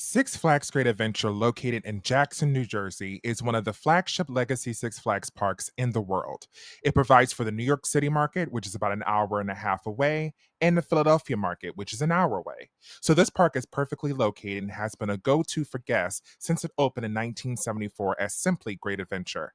Six Flags Great Adventure, located in Jackson, New Jersey, is one of the flagship legacy Six Flags parks in the world. It provides for the New York City market, which is about an hour and a half away, and the Philadelphia market, which is an hour away. So, this park is perfectly located and has been a go to for guests since it opened in 1974 as simply Great Adventure.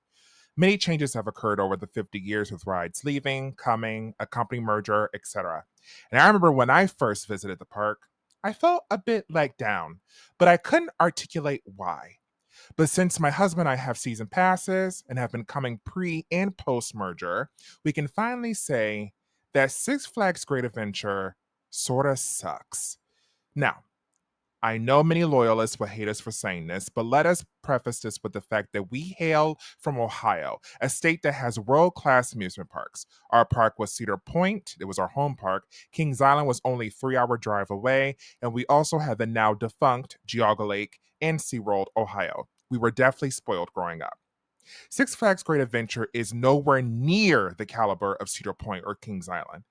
Many changes have occurred over the 50 years with rides leaving, coming, a company merger, etc. And I remember when I first visited the park, I felt a bit let down, but I couldn't articulate why. But since my husband and I have season passes and have been coming pre and post merger, we can finally say that Six Flags Great Adventure sorta sucks. Now, I know many loyalists will hate us for saying this, but let us preface this with the fact that we hail from Ohio, a state that has world class amusement parks. Our park was Cedar Point, it was our home park. Kings Island was only a 3 hour drive away, and we also had the now defunct Geauga Lake and SeaWorld, Ohio. We were definitely spoiled growing up. Six Flags Great Adventure is nowhere near the caliber of Cedar Point or Kings Island.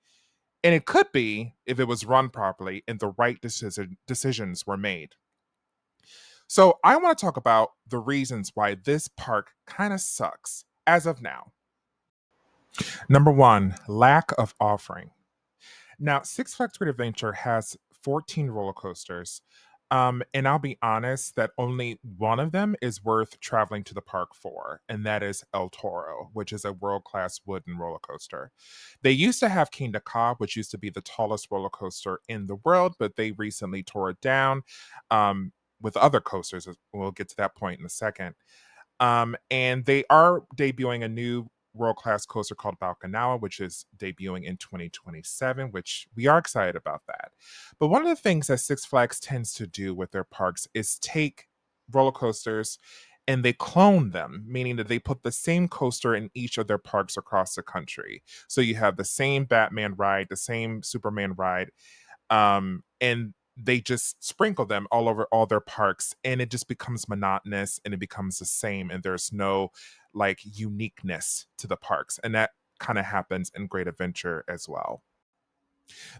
And it could be if it was run properly and the right decisions were made. So, I want to talk about the reasons why this park kind of sucks as of now. Number one, lack of offering. Now, Six Flags Great Adventure has 14 roller coasters. And I'll be honest that only one of them is worth traveling to the park for, and that is El Toro, which is a world class wooden roller coaster. They used to have King Ka, which used to be the tallest roller coaster in the world, but they recently tore it down with other coasters. We'll get to that point in a second. And they are debuting a new world class coaster called Balkanawa, which is debuting in 2027, which we are excited about that. But one of the things that Six Flags tends to do with their parks is take roller coasters and they clone them, meaning that they put the same coaster in each of their parks across the country. So you have the same Batman ride, the same Superman ride, and they just sprinkle them all over all their parks, and it just becomes monotonous and it becomes the same, and there's no like uniqueness to the parks, and that kind of happens in Great Adventure as well.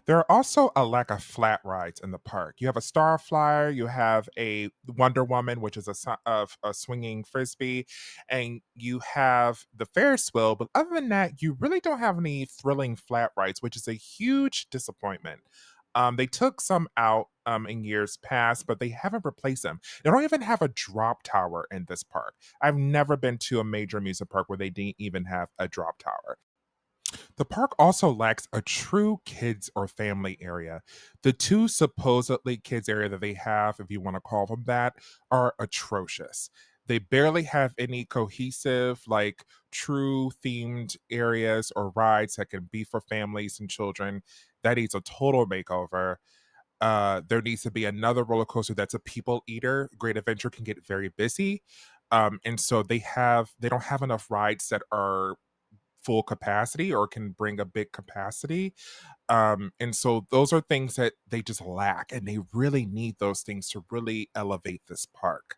There are also a lack of flat rides in the park. You have a Starflyer, you have a Wonder Woman, which is of a swinging frisbee, and you have the Ferris wheel. But other than that, you really don't have any thrilling flat rides, which is a huge disappointment. They took some out in years past, but they haven't replaced them. They don't even have a drop tower in this park. I've never been to a major amusement park where they didn't even have a drop tower. The park also lacks a true kids or family area. The two supposedly kids area that they have, if you want to call them that, are atrocious. They barely have any cohesive, like true themed areas or rides that can be for families and children. That needs a total makeover. There needs to be another roller coaster that's a people eater. Great Adventure can get very busy. And so they don't have enough rides that are full capacity or can bring a big capacity. And so those are things that they just lack, and they really need those things to really elevate this park.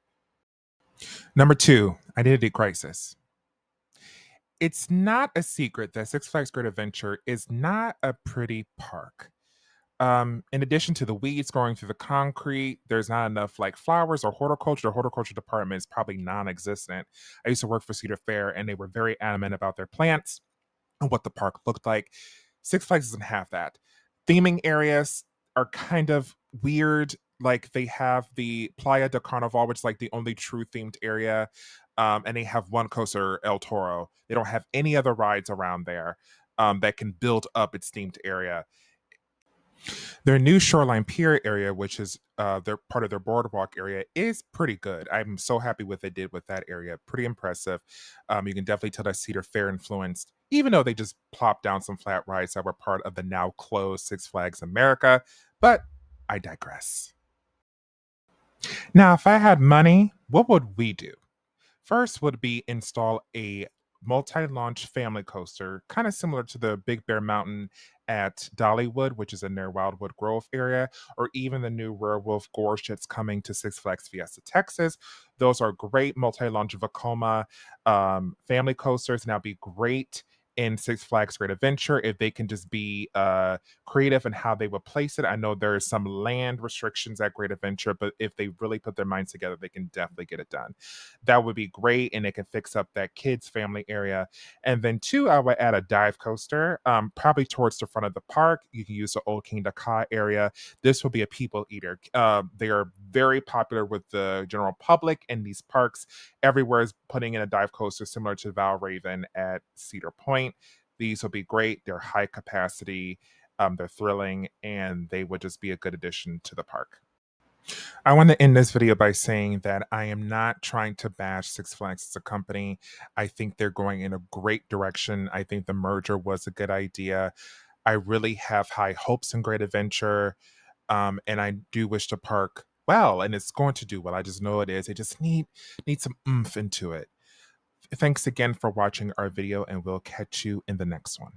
Number two, identity crisis. It's not a secret that Six Flags Great Adventure is not a pretty park. In addition to the weeds growing through the concrete, there's not enough like flowers or horticulture. The horticulture department is probably non-existent. I used to work for Cedar Fair, and they were very adamant about their plants and what the park looked like. Six Flags doesn't have that. Theming areas are kind of weird. Like they have the Playa de Carnaval, which is like the only true themed area. And they have one coaster, El Toro. They don't have any other rides around there that can build up its themed area. Their new Shoreline Pier area, which is their part of their boardwalk area, is pretty good. I'm so happy with what they did with that area. Pretty impressive. You can definitely tell that Cedar Fair influenced, even though they just plopped down some flat rides that were part of the now closed Six Flags America. But I digress. Now, if I had money, what would we do? First would be install a multi-launch family coaster, kind of similar to the Big Bear Mountain at Dollywood, which is in their Wildwood Grove area, or even the new Werewolf Gorge that's coming to Six Flags Fiesta, Texas. Those are great multi-launch Vekoma family coasters, and that'd be great in Six Flags Great Adventure if they can just be creative in how they would place it. I know there are some land restrictions at Great Adventure, but if they really put their minds together, they can definitely get it done. That would be great, and it can fix up that kids' family area. And then two, I would add a dive coaster, probably towards the front of the park. You can use the Old King Dakar area. This will be a people eater. They are very popular with the general public in these parks. Everywhere is putting in a dive coaster similar to Valraven at Cedar Point. These will be great. They're high capacity, they're thrilling, and they would just be a good addition to the park. I want to end this video by saying that I am not trying to bash Six Flags as a company. I think they're going in a great direction. I think the merger was a good idea. I really have high hopes in Great Adventure, and I do wish the park well, and it's going to do well. I just know it is. It just need some oomph into it. Thanks again for watching our video, and we'll catch you in the next one.